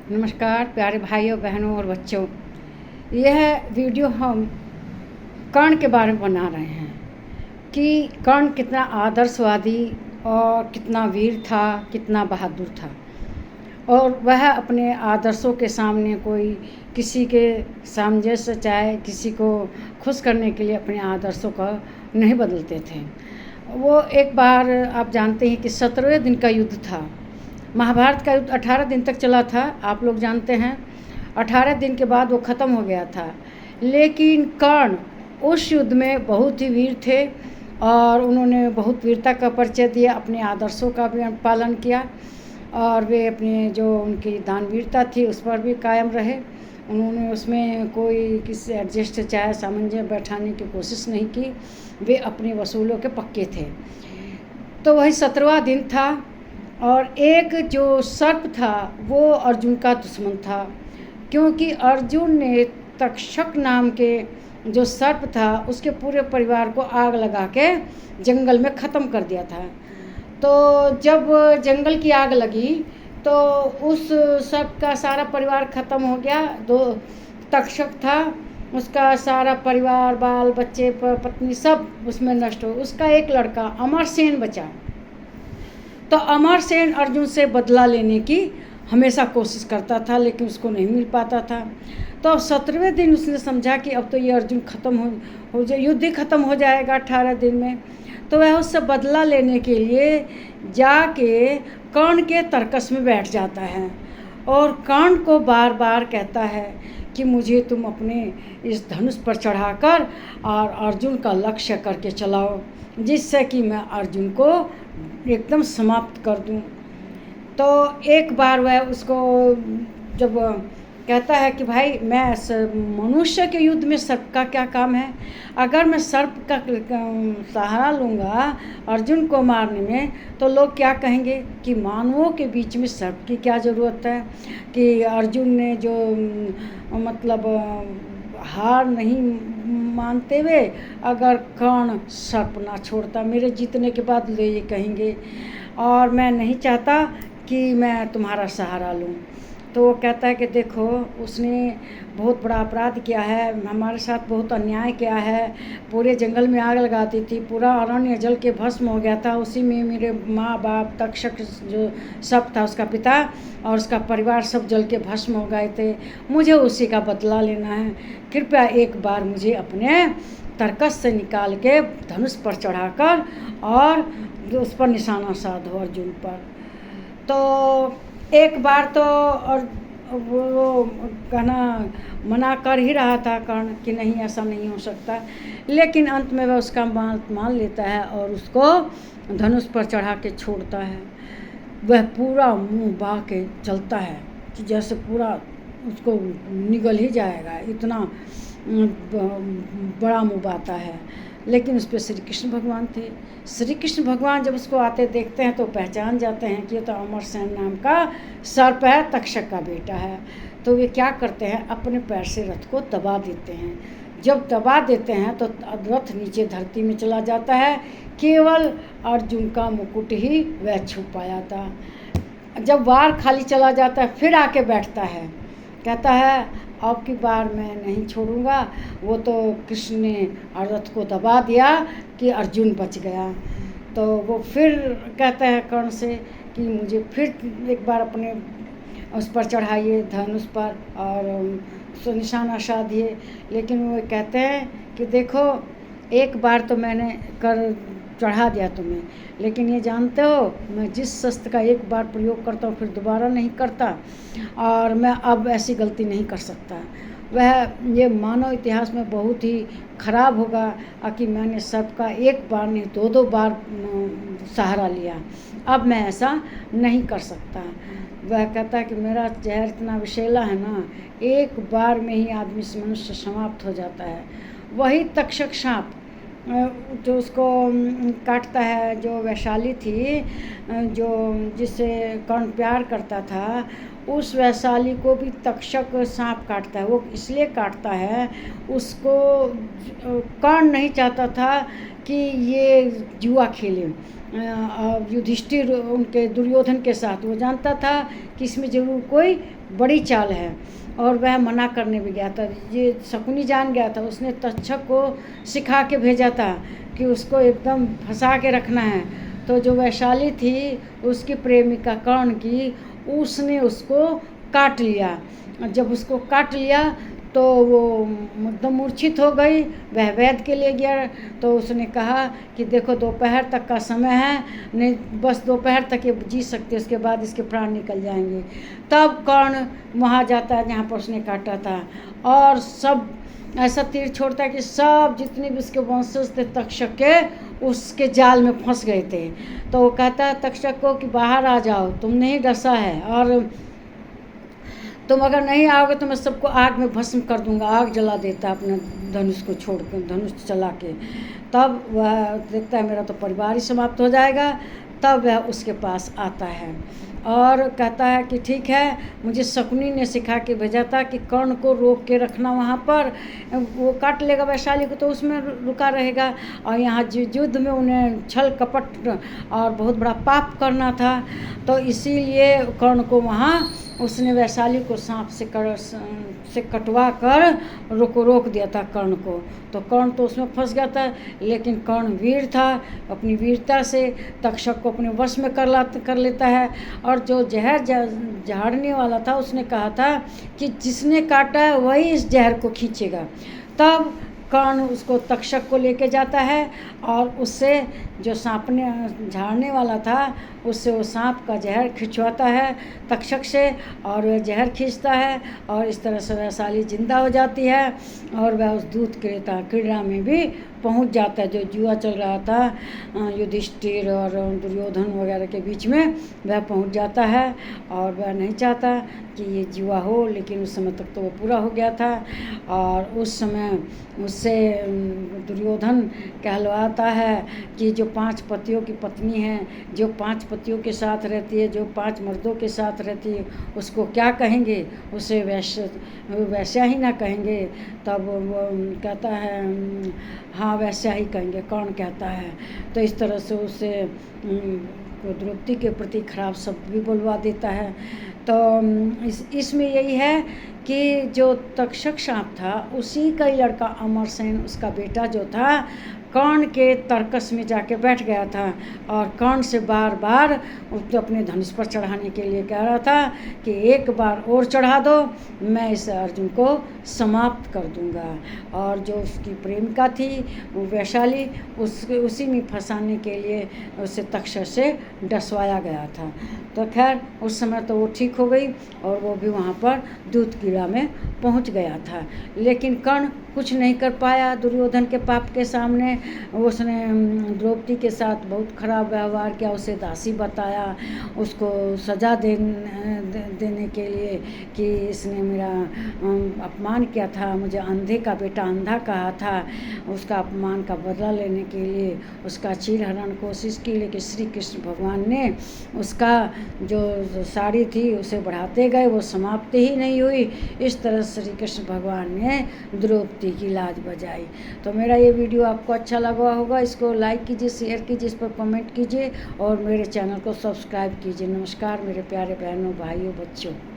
नमस्कार प्यारे भाइयों बहनों और बच्चों। यह वीडियो हम कर्ण के बारे में बना रहे हैं कि कर्ण कितना आदर्शवादी और कितना वीर था, कितना बहादुर था। और वह अपने आदर्शों के सामने कोई किसी के सामंजस्य चाहे किसी को खुश करने के लिए अपने आदर्शों का नहीं बदलते थे। वो एक बार आप जानते हैं कि 17वें दिन का युद्ध था। महाभारत का युद्ध 18 दिन तक चला था, आप लोग जानते हैं। 18 दिन के बाद वो ख़त्म हो गया था। लेकिन कर्ण उस युद्ध में बहुत ही वीर थे और उन्होंने बहुत वीरता का परिचय दिया, अपने आदर्शों का भी पालन किया और वे अपने जो उनकी दानवीरता थी उस पर भी कायम रहे। उन्होंने उसमें कोई किसी एडजस्ट चाहे सामंजस्य बैठाने की कोशिश नहीं की। वे अपने वसूलों के पक्के थे। तो वही 17वां दिन था और एक जो सर्प था वो अर्जुन का दुश्मन था, क्योंकि अर्जुन ने तक्षक नाम के जो सर्प था उसके पूरे परिवार को आग लगा के जंगल में ख़त्म कर दिया था। तो जब जंगल की आग लगी तो उस सर्प का सारा परिवार ख़त्म हो गया। दो तक्षक था, उसका सारा परिवार, बाल बच्चे, पत्नी सब उसमें नष्ट हो। उसका एक लड़का अमरसेन बचा। तो अमरसेन अर्जुन से बदला लेने की हमेशा कोशिश करता था, लेकिन उसको नहीं मिल पाता था। तो 17वें दिन उसने समझा कि अब तो ये अर्जुन ख़त्म हो जाए, युद्ध ही ख़त्म हो जाएगा 18 दिन में। तो वह उससे बदला लेने के लिए जाके कर्ण के तर्कस में बैठ जाता है और कर्ण को बार बार कहता है कि मुझे तुम अपने इस धनुष पर चढ़ाकर और अर्जुन का लक्ष्य करके चलाओ, जिससे कि मैं अर्जुन को एकदम समाप्त कर दूं। तो एक बार वह उसको जब कहता है कि भाई मैं मनुष्य के युद्ध में सर्प का क्या काम है, अगर मैं सर्प का सहारा लूँगा अर्जुन को मारने में तो लोग क्या कहेंगे कि मानवों के बीच में सर्प की क्या ज़रूरत है, कि अर्जुन ने जो मतलब हार नहीं मानते हुए अगर कर्ण सर्प ना छोड़ता, मेरे जीतने के बाद लोग ये कहेंगे और मैं नहीं चाहता कि मैं तुम्हारा सहारा लूँ। तो वो कहता है कि देखो उसने बहुत बड़ा अपराध किया है, हमारे साथ बहुत अन्याय किया है, पूरे जंगल में आग लगा दी थी, पूरा अरण्य जल के भस्म हो गया था, उसी में मेरे माँ बाप तक्षक जो सब था उसका पिता और उसका परिवार सब जल के भस्म हो गए थे, मुझे उसी का बदला लेना है। कृपया एक बार मुझे अपने तर्कस से निकाल के धनुष पर चढ़ाकर और उस पर निशाना साधो अर्जुन पर। तो एक बार तो और वो कहना मना कर ही रहा था कर्ण कि नहीं ऐसा नहीं हो सकता, लेकिन अंत में वह उसका मान लेता है और उसको धनुष पर चढ़ा के छोड़ता है। वह पूरा मुंह बहा के चलता है कि जैसे पूरा उसको निगल ही जाएगा, इतना बड़ा मुँह बहाता है। लेकिन उस पर श्री कृष्ण भगवान थे। श्री कृष्ण भगवान जब उसको आते देखते हैं तो पहचान जाते हैं कि ये तो अमरसेन नाम का सर्प है, तक्षक का बेटा है। तो वे क्या करते हैं, अपने पैर से रथ को दबा देते हैं। जब दबा देते हैं तो रथ नीचे धरती में चला जाता है, केवल अर्जुन का मुकुट ही वह छू पाया था। जब वार खाली चला जाता है फिर आके बैठता है, कहता है अब की बार मैं नहीं छोड़ूंगा। वो तो कृष्ण ने रथ को दबा दिया कि अर्जुन बच गया। तो वो फिर कहता है कर्ण से कि मुझे फिर एक बार अपने उस पर चढ़ाइए धनुष पर और उसको निशाना साधिए। लेकिन वो कहते हैं कि देखो एक बार तो मैंने कर चढ़ा दिया तुम्हें, लेकिन ये जानते हो मैं जिस शस्त्र का एक बार प्रयोग करता हूँ फिर दोबारा नहीं करता और मैं अब ऐसी गलती नहीं कर सकता। वह ये मानव इतिहास में बहुत ही खराब होगा कि मैंने सबका एक बार नहीं दो बार सहारा लिया, अब मैं ऐसा नहीं कर सकता। वह कहता है कि मेरा जहर इतना विषैला है ना, एक बार में ही आदमी से मनुष्य समाप्त हो जाता है। वही तक्षक सांप जो उसको काटता है, जो वैशाली थी जो जिससे कर्ण प्यार करता था, उस वैशाली को भी तक्षक सांप काटता है। वो इसलिए काटता है, उसको कर्ण नहीं चाहता था कि ये जुआ खेले, युधिष्ठिर उनके दुर्योधन के साथ, वो जानता था कि इसमें जरूर कोई बड़ी चाल है और वह मना करने भी गया था। ये शकुनी जान गया था, उसने तक्षक को सिखा के भेजा था कि उसको एकदम फंसा के रखना है। तो जो वैशाली थी उसकी प्रेमिका कर्ण की, उसने उसको काट लिया। जब उसको काट लिया तो वो एकदम मूर्छित हो गई। वह वैद्य के लिए गया तो उसने कहा कि देखो दोपहर तक का समय है, नहीं बस दोपहर तक ये जी सकते, उसके बाद इसके प्राण निकल जाएंगे। तब कर्ण वहाँ जाता है जहाँ पर उसने काटा था और सब ऐसा तीर छोड़ता है कि सब जितने भी उसके वंशज थे तक्षक के, उसके जाल में फंस गए थे। तो वो कहता है तक्षक को कि बाहर आ जाओ, तुमने ही डसा है और तुम अगर नहीं आओगे तो मैं सबको आग में भस्म कर दूंगा। आग जला देता अपने धनुष को छोड़ कर, धनुष चला के। तब वह देखता है मेरा तो परिवार ही समाप्त हो जाएगा। तब वह उसके पास आता है और कहता है कि ठीक है, मुझे शकुनी ने सिखा के भेजा था कि कर्ण को रोक के रखना वहाँ पर, वो काट लेगा वैशाली को तो उसमें रुका रहेगा, और यहाँ युद्ध में उन्हें छल कपट और बहुत बड़ा पाप करना था। तो इसीलिए कर्ण को वहाँ उसने वैशाली को सांप से कटवा कर रोक दिया था कर्ण को। तो कर्ण तो उसमें फंस गया था, लेकिन कर्ण वीर था, अपनी वीरता से तक्षक को अपने वश में कर लेता है। और जो जहर झाड़ने वाला था उसने कहा था कि जिसने काटा है वही इस जहर को खींचेगा। तब कर्ण उसको तक्षक को लेके जाता है और उससे जो सांपने झाड़ने वाला था उससे वो सांप का जहर खिंचवाता है तक्षक से, और वह जहर खींचता है और इस तरह से वैशाली जिंदा हो जाती है। और वह उस दूत क्रीड़ा में भी पहुंच जाता है, जो जुआ चल रहा था युधिष्ठिर और दुर्योधन वगैरह के बीच में, वह पहुंच जाता है। और वह नहीं चाहता कि ये जुआ हो, लेकिन उस समय तक तो वो पूरा हो गया था। और उस समय उससे दुर्योधन कहलवाता है कि जो 5 पतियों की पत्नी है, जो 5 पतियों के साथ रहती है, जो 5 मर्दों के साथ रहती है, उसको क्या कहेंगे, उसे वैश्या ही ना कहेंगे। तब वो कहता है हाँ वैश्या ही कहेंगे, कौन कहता है। तो इस तरह से उसे द्रौपदी के प्रति खराब शब्द भी बोलवा देता है। तो इसमें यही है कि जो तक्षक सांप था उसी का ही लड़का अमरसेन, उसका बेटा जो था, कर्ण के तर्कस में जाके बैठ गया था और कर्ण से बार बार उसको अपने धनुष पर चढ़ाने के लिए कह रहा था कि एक बार और चढ़ा दो, मैं इस अर्जुन को समाप्त कर दूंगा। और जो उसकी प्रेमिका थी वो वैशाली, उसी में फंसाने के लिए उसे तक्षक से डसवाया गया था। तो खैर उस समय तो वो ठीक हो गई और वो भी वहाँ पर दूत क्रीड़ा में पहुँच गया था। लेकिन कर्ण कुछ नहीं कर पाया दुर्योधन के पाप के सामने। उसने द्रौपदी के साथ बहुत खराब व्यवहार किया, उसे दासी बताया, उसको सज़ा देने के लिए कि इसने मेरा अपमान किया था, मुझे अंधे का बेटा अंधा कहा था, उसका अपमान का बदला लेने के लिए उसका चीरहरण कोशिश की। लेकिन श्री कृष्ण भगवान ने उसका जो साड़ी थी उसे बढ़ाते गए, वो समाप्त ही नहीं हुई। इस तरह श्री कृष्ण भगवान ने द्रौपदी की लाज बजाई। तो मेरा ये वीडियो आपको अच्छा लगा होगा, इसको लाइक कीजिए, शेयर कीजिए, इस पर कमेंट कीजिए और मेरे चैनल को सब्सक्राइब कीजिए। नमस्कार मेरे प्यारे बहनों, भाइयों, बच्चों।